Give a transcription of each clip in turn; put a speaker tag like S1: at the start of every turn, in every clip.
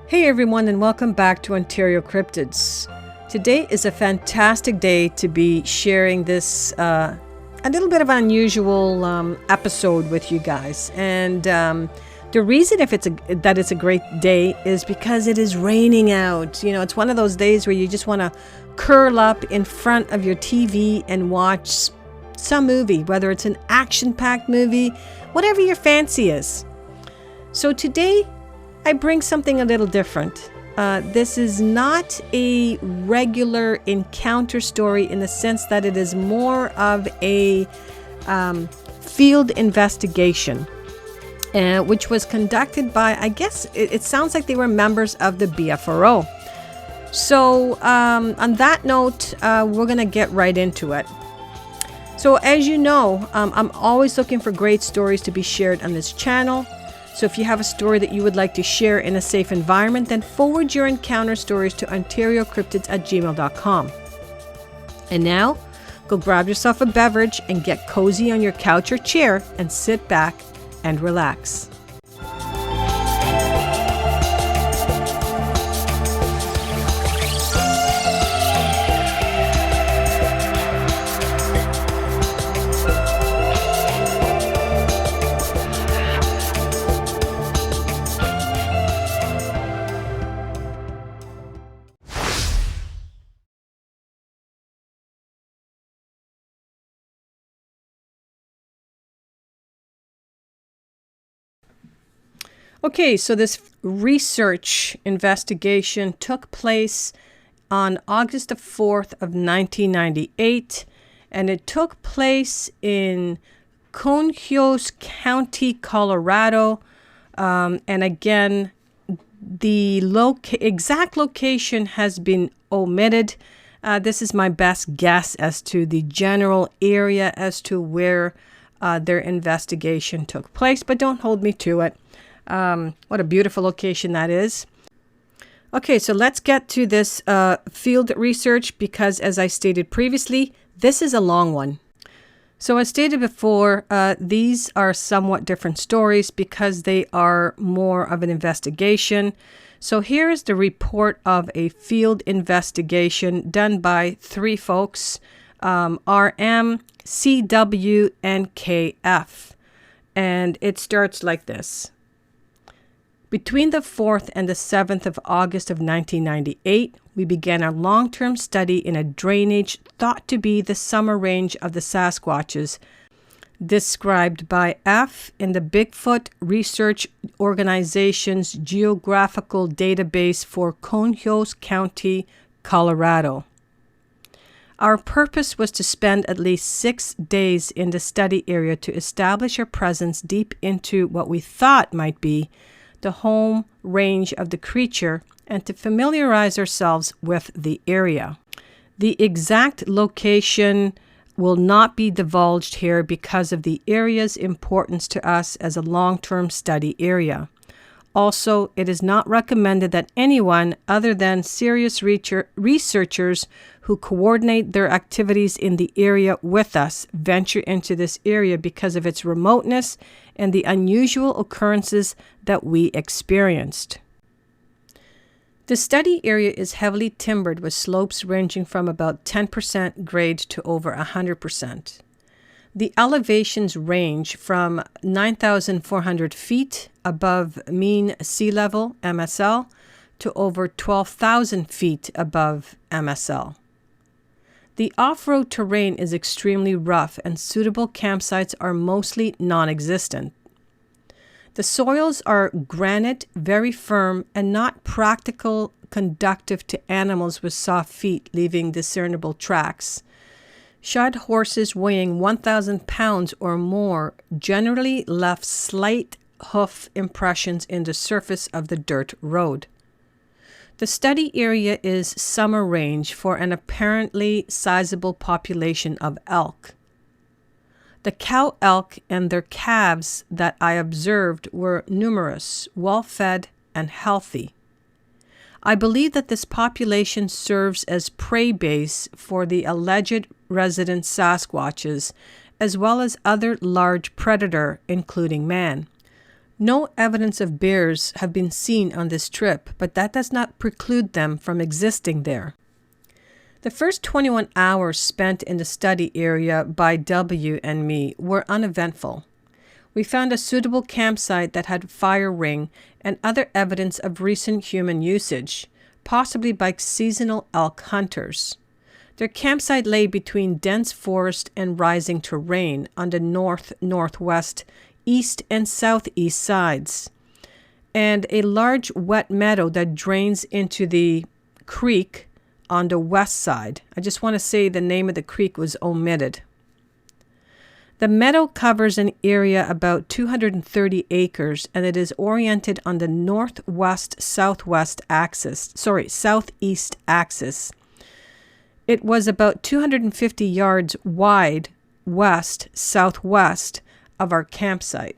S1: Hey everyone, and welcome back to Ontario Cryptids. Today is a fantastic day to be sharing this a little bit of an unusual episode with you guys. And the reason that it's a great day is because it is raining out. You know, it's one of those days where you just want to curl up in front of your TV and watch some movie, whether it's an action-packed movie, whatever your fancy is. So today, I bring something a little different. This is not a regular encounter story in the sense that it is more of a field investigation, which was conducted by, I guess, it sounds like they were members of the BFRO. So on that note, we're going to get right into it. So as you know, I'm always looking for great stories to be shared on this channel. So if you have a story that you would like to share in a safe environment, then forward your encounter stories to OntarioCryptids@gmail.com. And now, go grab yourself a beverage and get cozy on your couch or chair and sit back and relax. Okay, so this research investigation took place on August the 4th of 1998, and it took place in Conjos County, Colorado. And again, the exact location has been omitted. This is my best guess as to the general area as to where their investigation took place, but don't hold me to it. What a beautiful location that is. Okay, so let's get to this field research because, as I stated previously, this is a long one. So as stated before, these are somewhat different stories because they are more of an investigation. So here is the report of a field investigation done by three folks, RM, CW, and KF. And it starts like this. Between the 4th and the 7th of August of 1998, we began a long-term study in a drainage thought to be the summer range of the Sasquatches, described by F in the Bigfoot Research Organization's geographical database for Conjos County, Colorado. Our purpose was to spend at least 6 days in the study area to establish our presence deep into what we thought might be the home range of the creature and to familiarize ourselves with the area. The exact location will not be divulged here because of the area's importance to us as a long-term study area. Also, it is not recommended that anyone other than serious researchers who coordinate their activities in the area with us venture into this area because of its remoteness and the unusual occurrences that we experienced. The study area is heavily timbered with slopes ranging from about 10% grade to over 100%. The elevations range from 9,400 feet above mean sea level, MSL, to over 12,000 feet above MSL. The off-road terrain is extremely rough and suitable campsites are mostly non-existent. The soils are granite, very firm, and not conductive to animals with soft feet leaving discernible tracks. Shod horses weighing 1,000 pounds or more generally left slight hoof impressions in the surface of the dirt road. The study area is summer range for an apparently sizable population of elk. The cow elk and their calves that I observed were numerous, well-fed, and healthy. I believe that this population serves as prey base for the alleged resident Sasquatches, as well as other large predator, including man. No evidence of bears have been seen on this trip, but that does not preclude them from existing there. The first 21 hours spent in the study area by W and me were uneventful. We found a suitable campsite that had fire ring and other evidence of recent human usage, possibly by seasonal elk hunters. Their campsite lay between dense forest and rising terrain on the north, northwest, east, and southeast sides, and a large wet meadow that drains into the creek on the west side. I just want to say the name of the creek was omitted. The meadow covers an area about 230 acres, and it is oriented on the southeast axis. It was about 250 yards wide west-southwest of our campsite.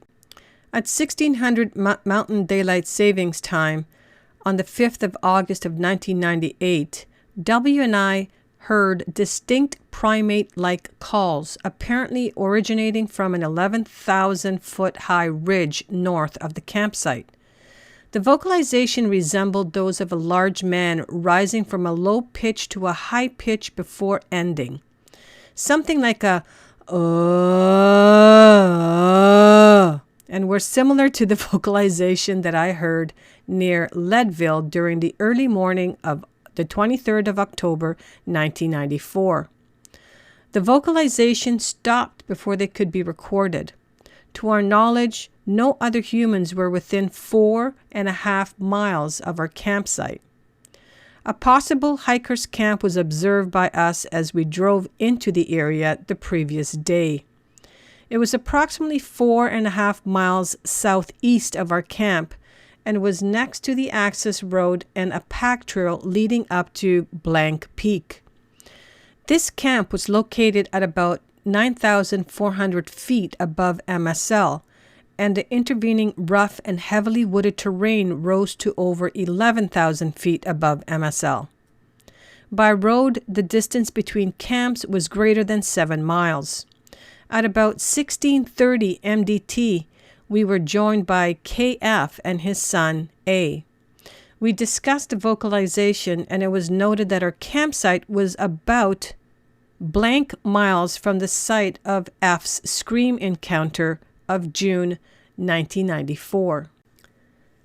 S1: At 1600 Mountain Daylight Savings Time on the 5th of August of 1998, W and I heard distinct primate-like calls, apparently originating from an 11,000-foot-high ridge north of the campsite. The vocalization resembled those of a large man rising from a low pitch to a high pitch before ending. Something like a and were similar to the vocalization that I heard near Leadville during the early morning of the 23rd of October, 1994. The vocalization stopped before they could be recorded. To our knowledge, no other humans were within 4.5 miles of our campsite. A possible hiker's camp was observed by us as we drove into the area the previous day. It was approximately 4.5 miles southeast of our camp and was next to the access road and a pack trail leading up to Blank Peak. This camp was located at about 9,400 feet above MSL, and the intervening rough and heavily wooded terrain rose to over 11,000 feet above MSL. By road, the distance between camps was greater than 7 miles. At about 16:30 MDT, we were joined by KF and his son, A. We discussed the vocalization, and it was noted that our campsite was about blank miles from the site of F's scream encounter of June 1994.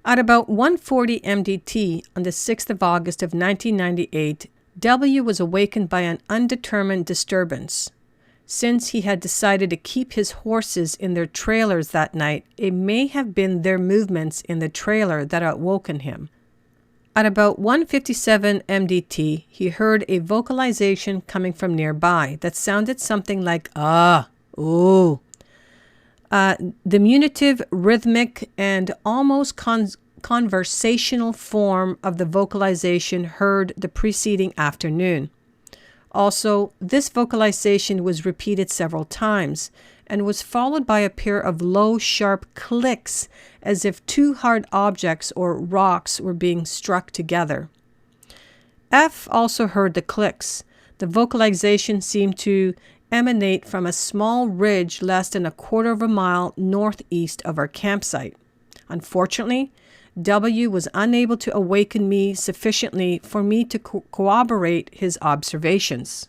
S1: At about 1:40 MDT on the 6th of August of 1998, W was awakened by an undetermined disturbance. Since he had decided to keep his horses in their trailers that night, it may have been their movements in the trailer that awoken him. At about 1:57 MDT, he heard a vocalization coming from nearby that sounded something like, ooh. Diminutive, rhythmic, and almost conversational form of the vocalization heard the preceding afternoon. Also, this vocalization was repeated several times and was followed by a pair of low, sharp clicks as if two hard objects or rocks were being struck together. F also heard the clicks. The vocalization seemed to emanate from a small ridge less than 1/4 mile northeast of our campsite. Unfortunately, W was unable to awaken me sufficiently for me to corroborate his observations.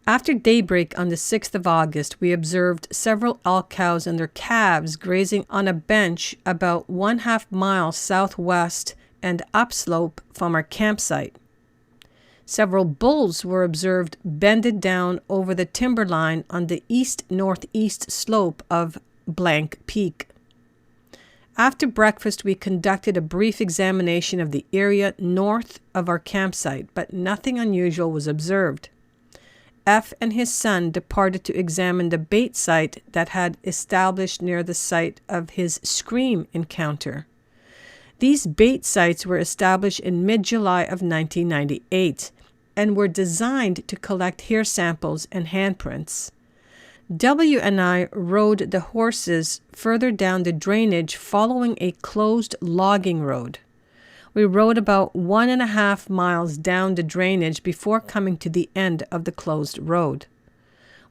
S1: After daybreak on the 6th of August, we observed several elk cows and their calves grazing on a bench about 1/2 mile southwest and upslope from our campsite. Several bulls were observed bended down over the timberline on the east-northeast slope of Blank Peak. After breakfast, we conducted a brief examination of the area north of our campsite, but nothing unusual was observed. F and his son departed to examine the bait site that had established near the site of his scream encounter. These bait sites were established in mid-July of 1998 and were designed to collect hair samples and handprints. W and I rode the horses further down the drainage following a closed logging road. We rode about 1.5 miles down the drainage before coming to the end of the closed road.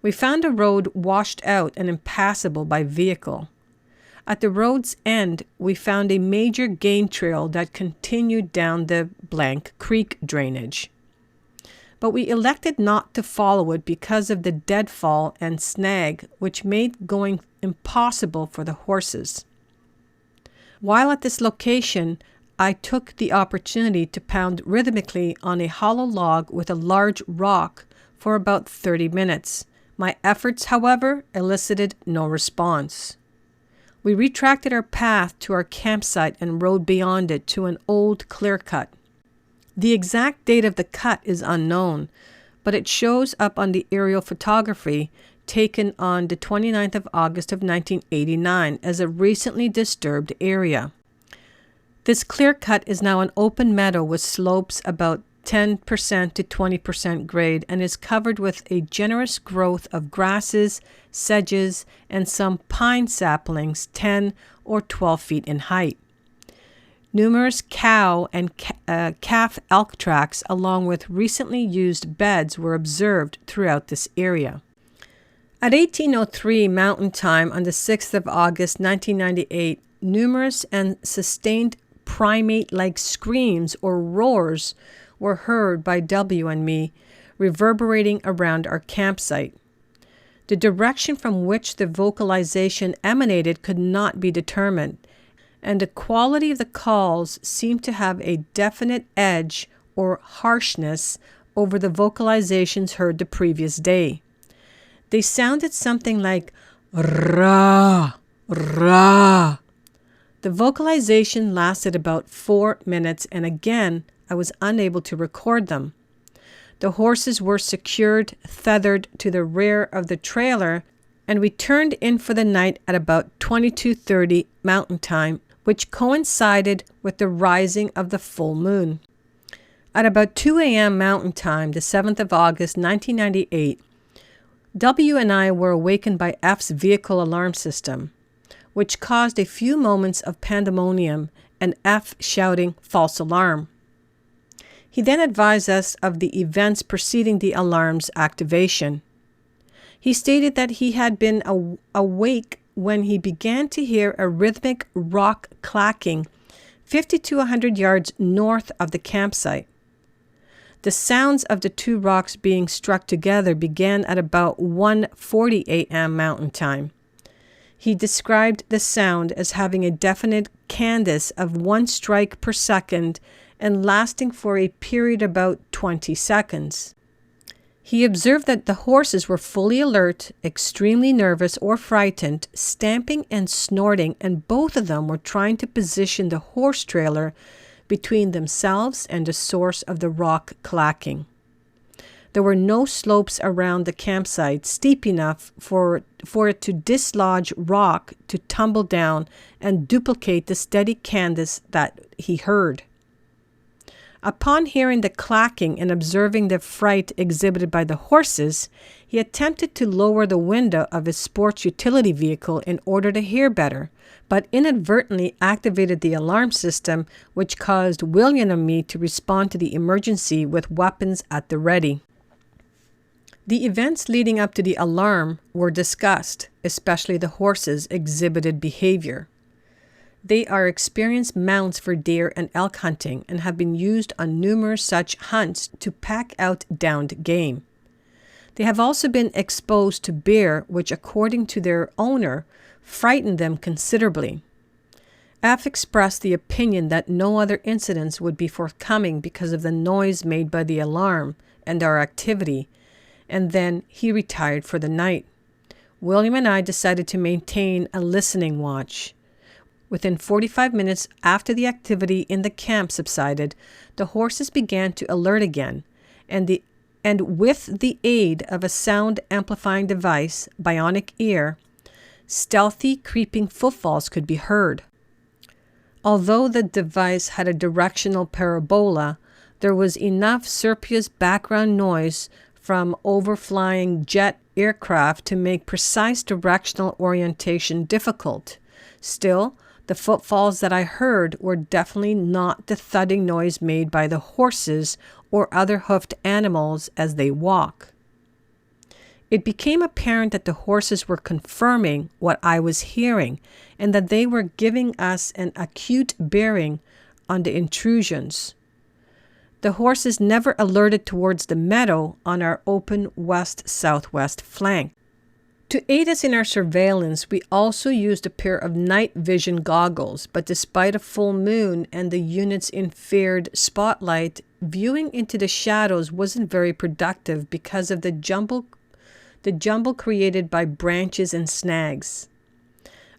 S1: We found the road washed out and impassable by vehicle. At the road's end, we found a major game trail that continued down the blank creek drainage. But we elected not to follow it because of the deadfall and snag, which made going impossible for the horses. While at this location, I took the opportunity to pound rhythmically on a hollow log with a large rock for about 30 minutes. My efforts, however, elicited no response. We retracted our path to our campsite and rode beyond it to an old clear cut. The exact date of the cut is unknown, but it shows up on the aerial photography taken on the 29th of August of 1989 as a recently disturbed area. This clear cut is now an open meadow with slopes about 10% to 20% grade and is covered with a generous growth of grasses, sedges, and some pine saplings 10 or 12 feet in height. Numerous cow and calf elk tracks along with recently used beds were observed throughout this area. At 18:03 Mountain Time on the 6th of August 1998, numerous and sustained primate-like screams or roars were heard by W and me, reverberating around our campsite. The direction from which the vocalization emanated could not be determined, and the quality of the calls seemed to have a definite edge or harshness over the vocalizations heard the previous day. They sounded something like "rah, rah." The vocalization lasted about 4 minutes, and again, I was unable to record them. The horses were secured, tethered to the rear of the trailer, and we turned in for the night at about 22:30 Mountain Time, which coincided with the rising of the full moon. At about 2 a.m. Mountain Time, the 7th of August 1998, W and I were awakened by F's vehicle alarm system, which caused a few moments of pandemonium and F shouting false alarm. He then advised us of the events preceding the alarm's activation. He stated that he had been awake when he began to hear a rhythmic rock clacking 50 to 100 yards north of the campsite. The sounds of the two rocks being struck together began at about 1:40 a.m. Mountain Time. He described the sound as having a definite cadence of 1 strike per second and lasting for a period about 20 seconds. He observed that the horses were fully alert, extremely nervous or frightened, stamping and snorting, and both of them were trying to position the horse trailer between themselves and the source of the rock clacking. There were no slopes around the campsite steep enough for it to dislodge rock to tumble down and duplicate the steady cadence that he heard. Upon hearing the clacking and observing the fright exhibited by the horses, he attempted to lower the window of his sports utility vehicle in order to hear better, but inadvertently activated the alarm system, which caused William and me to respond to the emergency with weapons at the ready. The events leading up to the alarm were discussed, especially the horses' exhibited behavior. They are experienced mounts for deer and elk hunting and have been used on numerous such hunts to pack out downed game. They have also been exposed to bear, which, according to their owner, frightened them considerably. F expressed the opinion that no other incidents would be forthcoming because of the noise made by the alarm and our activity, and then he retired for the night. William and I decided to maintain a listening watch. Within 45 minutes after the activity in the camp subsided, the horses began to alert again, and with the aid of a sound amplifying device, bionic ear, stealthy creeping footfalls could be heard. Although the device had a directional parabola, there was enough surface background noise from overflying jet aircraft to make precise directional orientation difficult. Still, the footfalls that I heard were definitely not the thudding noise made by the horses or other hoofed animals as they walk. It became apparent that the horses were confirming what I was hearing and that they were giving us an acute bearing on the intrusions. The horses never alerted towards the meadow on our open west-southwest flank. To aid us in our surveillance, we also used a pair of night vision goggles, but despite a full moon and the unit's infrared spotlight, viewing into the shadows wasn't very productive because of the jumble created by branches and snags.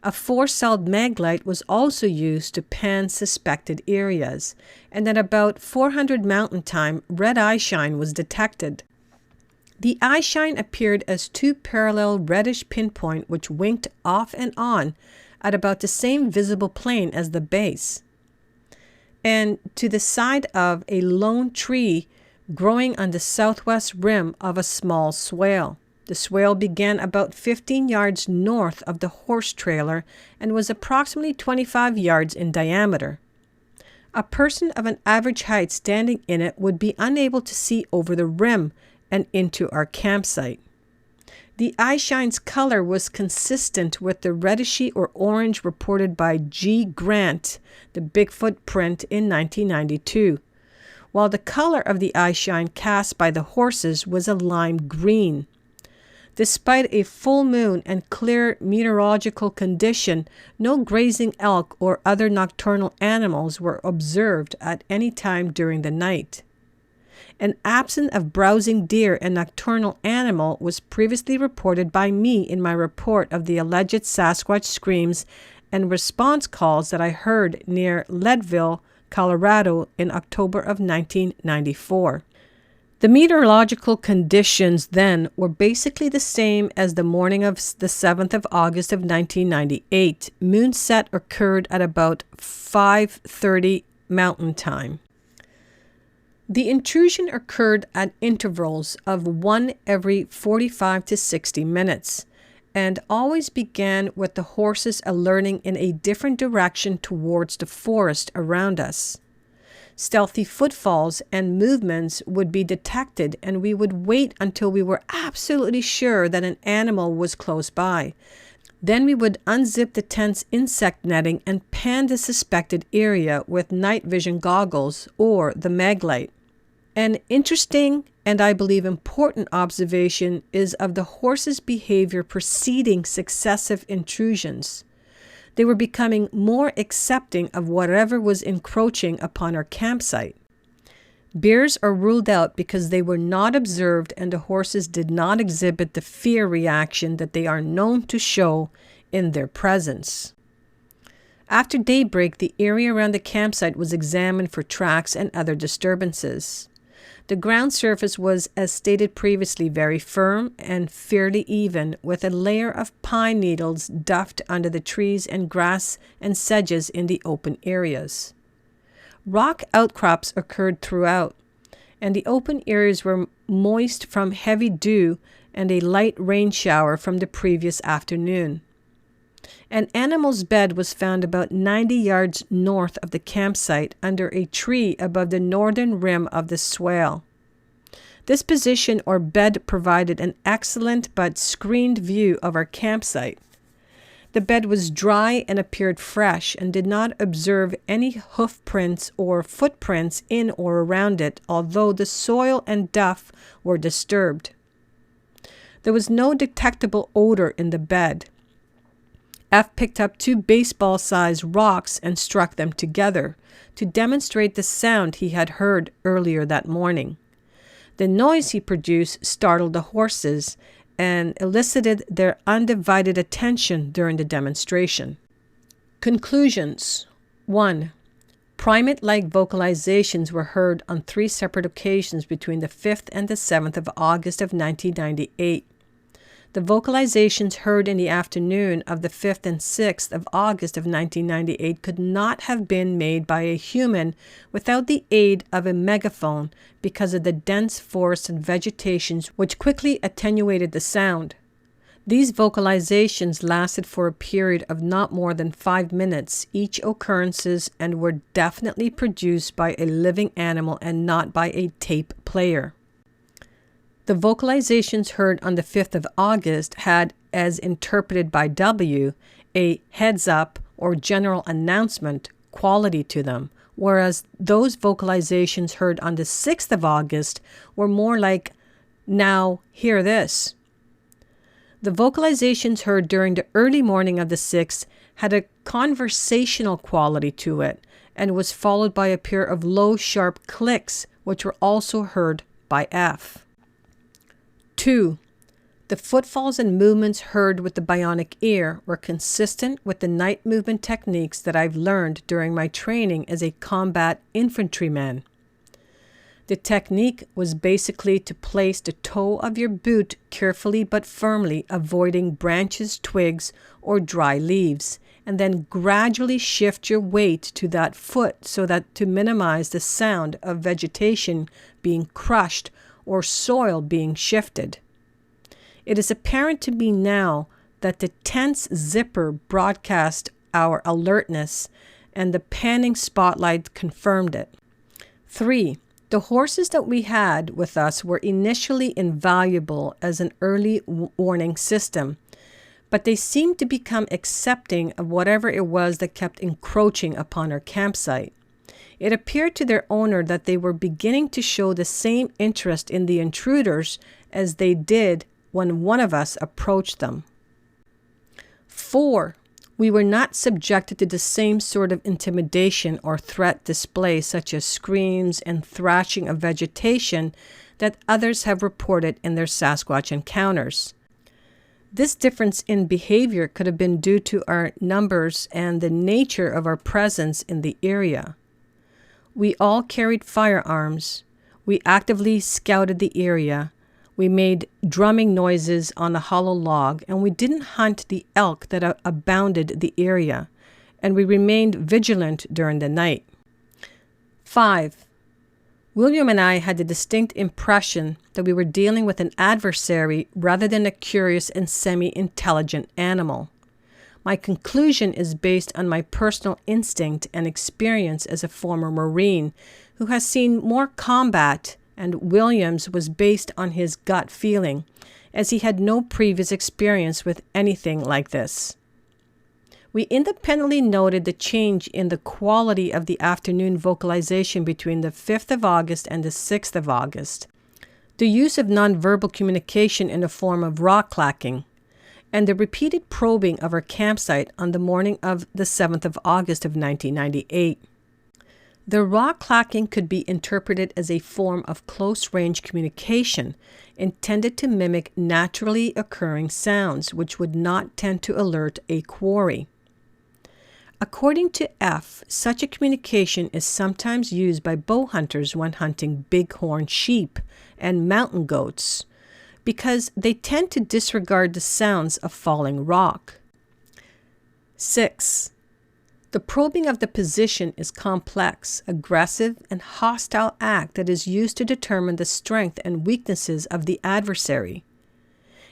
S1: A 4-celled maglite was also used to pan suspected areas, and at about 400 mountain time, red eyeshine was detected. The eyeshine appeared as 2 parallel reddish pinpoints which winked off and on at about the same visible plane as the base, and to the side of a lone tree growing on the southwest rim of a small swale. The swale began about 15 yards north of the horse trailer and was approximately 25 yards in diameter. A person of an average height standing in it would be unable to see over the rim and into our campsite. The eyeshine's color was consistent with the reddishy or orange reported by G. Grant, the Bigfoot print in 1992, while the color of the eyeshine cast by the horses was a lime green. Despite a full moon and clear meteorological condition, no grazing elk or other nocturnal animals were observed at any time during the night. An absence of browsing deer and nocturnal animal was previously reported by me in my report of the alleged Sasquatch screams and response calls that I heard near Leadville, Colorado in October of 1994. The meteorological conditions then were basically the same as the morning of the 7th of August of 1998. Moonset occurred at about 5:30 Mountain Time. The intrusion occurred at intervals of 1 every 45 to 60 minutes and always began with the horses alerting in a different direction towards the forest around us. Stealthy footfalls and movements would be detected, and we would wait until we were absolutely sure that an animal was close by. Then we would unzip the tent's insect netting and pan the suspected area with night vision goggles or the maglite. An interesting and I believe important observation is of the horses' behavior preceding successive intrusions. They were becoming more accepting of whatever was encroaching upon our campsite. Bears are ruled out because they were not observed and the horses did not exhibit the fear reaction that they are known to show in their presence. After daybreak, the area around the campsite was examined for tracks and other disturbances. The ground surface was, as stated previously, very firm and fairly even, with a layer of pine needles duffed under the trees and grass and sedges in the open areas. Rock outcrops occurred throughout, and the open areas were moist from heavy dew and a light rain shower from the previous afternoon. An animal's bed was found about 90 yards north of the campsite under a tree above the northern rim of the swale. This position or bed provided an excellent but screened view of our campsite. The bed was dry and appeared fresh and did not observe any hoof prints or footprints in or around it, although the soil and duff were disturbed. There was no detectable odor in the bed. F picked up 2 baseball-sized rocks and struck them together to demonstrate the sound he had heard earlier that morning. The noise he produced startled the horses and elicited their undivided attention during the demonstration. Conclusions. 1. Primate-like vocalizations were heard on 3 separate occasions between the 5th and the 7th of August of 1998. The vocalizations heard in the afternoon of the 5th and 6th of August of 1998 could not have been made by a human without the aid of a megaphone because of the dense forests and vegetation which quickly attenuated the sound. These vocalizations lasted for a period of not more than 5 minutes, each occurrences, and were definitely produced by a living animal and not by a tape player. The vocalizations heard on the 5th of August had, as interpreted by W, a heads up or general announcement quality to them, whereas those vocalizations heard on the 6th of August were more like, now hear this. The vocalizations heard during the early morning of the 6th had a conversational quality to it and was followed by a pair of low, sharp clicks, which were also heard by F. 2. The footfalls and movements heard with the bionic ear were consistent with the night movement techniques that I've learned during my training as a combat infantryman. The technique was basically to place the toe of your boot carefully but firmly, avoiding branches, twigs, or dry leaves, and then gradually shift your weight to that foot so that to minimize the sound of vegetation being crushed or soil being shifted. It is apparent to me now that the tense zipper broadcast our alertness, and the panning spotlight confirmed it. 3. The horses that we had with us were initially invaluable as an early warning system, but they seemed to become accepting of whatever it was that kept encroaching upon our campsite. It appeared to their owner that they were beginning to show the same interest in the intruders as they did when one of us approached them. 4. We were not subjected to the same sort of intimidation or threat display, such as screams and thrashing of vegetation, that others have reported in their Sasquatch encounters. This difference in behavior could have been due to our numbers and the nature of our presence in the area. We all carried firearms. We actively scouted the area. We made drumming noises on a hollow log, and we didn't hunt the elk that abounded the area, and we remained vigilant during the night. 5. William and I had the distinct impression that we were dealing with an adversary rather than a curious and semi-intelligent animal. My conclusion is based on my personal instinct and experience as a former Marine who has seen more combat, and Williams was based on his gut feeling, as he had no previous experience with anything like this. We independently noted the change in the quality of the afternoon vocalization between the 5th of August and the 6th of August, the use of nonverbal communication in the form of rock clacking, and the repeated probing of our campsite on the morning of the 7th of August of 1998. The rock clacking could be interpreted as a form of close-range communication intended to mimic naturally occurring sounds, which would not tend to alert a quarry. According to F, such a communication is sometimes used by bow hunters when hunting bighorn sheep and mountain goats, because they tend to disregard the sounds of falling rock. 6. The probing of the position is complex, aggressive, and hostile act that is used to determine the strength and weaknesses of the adversary.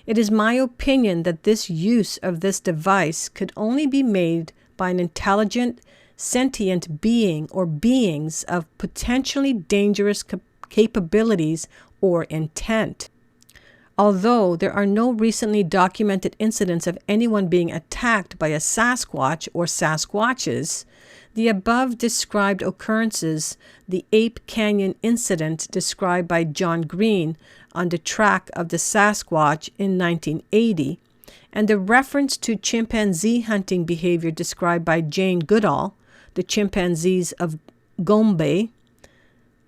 S1: It is my opinion that this use of this device could only be made by an intelligent, sentient being or beings of potentially dangerous capabilities or intent. Although there are no recently documented incidents of anyone being attacked by a Sasquatch or Sasquatches, the above described occurrences, the Ape Canyon incident described by John Green on the track of the Sasquatch in 1980, and the reference to chimpanzee hunting behavior described by Jane Goodall, the chimpanzees of Gombe,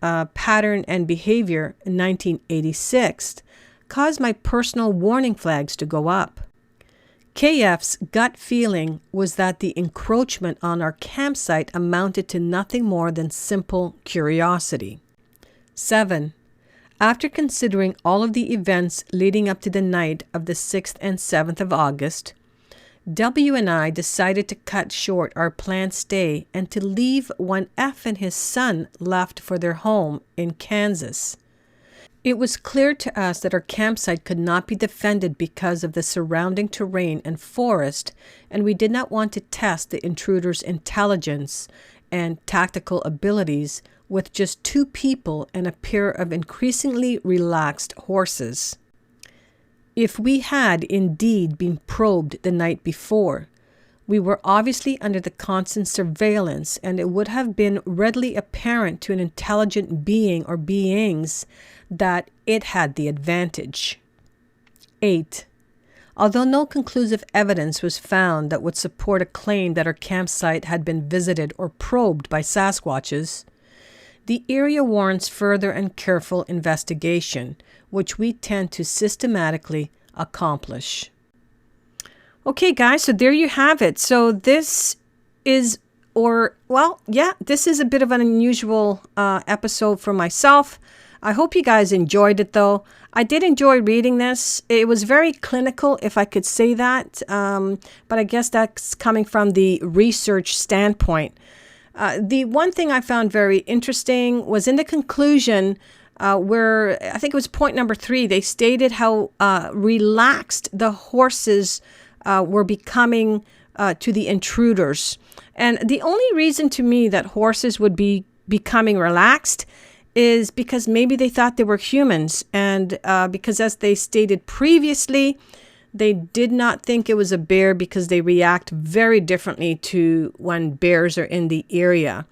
S1: pattern and behavior in 1986, caused my personal warning flags to go up. KF's gut feeling was that the encroachment on our campsite amounted to nothing more than simple curiosity. 7. After considering all of the events leading up to the night of the 6th and 7th of August, W and I decided to cut short our planned stay and to leave when F and his son left for their home in Kansas. It was clear to us that our campsite could not be defended because of the surrounding terrain and forest, and we did not want to test the intruder's intelligence and tactical abilities with just 2 people and a pair of increasingly relaxed horses. If we had indeed been probed the night before, we were obviously under the constant surveillance, and it would have been readily apparent to an intelligent being or beings that it had the advantage. 8. Although no conclusive evidence was found that would support a claim that our campsite had been visited or probed by Sasquatches, the area warrants further and careful investigation, which we tend to systematically accomplish. Okay, guys, so there you have it. So this is, this is a bit of an unusual episode for myself. I hope you guys enjoyed it, though. I did enjoy reading this. It was very clinical, if I could say that, but I guess that's coming from the research standpoint. The one thing I found very interesting was in the conclusion, where I think it was point number 3, they stated how relaxed the horses were becoming to the intruders. And the only reason to me that horses would be becoming relaxed is because maybe they thought they were humans. And because as they stated previously, they did not think it was a bear because they react very differently to when bears are in the area.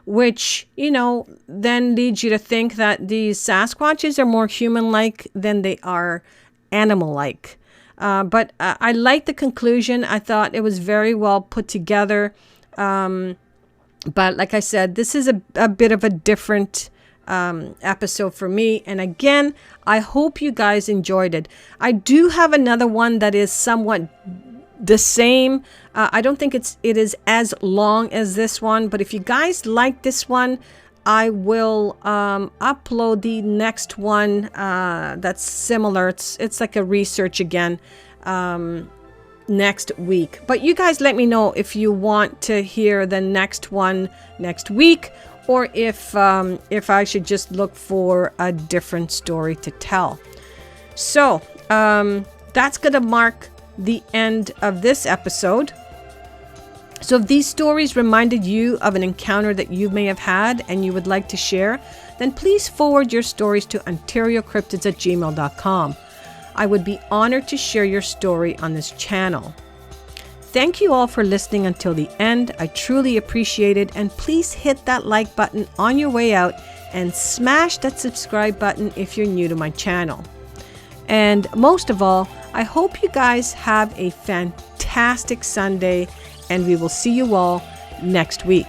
S1: Which, then leads you to think that these Sasquatches are more human-like than they are animal-like. But I liked the conclusion. I thought it was very well put together. But like I said, this is a bit of a different episode for me. And again, I hope you guys enjoyed it. I do have another one that is somewhat the same. I don't think it is as long as this one, but if you guys like this one, I will upload the next one that's similar. It's like a research again next week. But you guys let me know if you want to hear the next one next week, or if I should just look for a different story to tell. So that's gonna mark the end of this episode. So if these stories reminded you of an encounter that you may have had and you would like to share, then please forward your stories to OntarioCryptids@gmail.com. I would be honored to share your story on this channel. Thank you all for listening until the end. I truly appreciate it, and please hit that like button on your way out and smash that subscribe button if you're new to my channel. And most of all, I hope you guys have a fantastic Sunday, and we will see you all next week.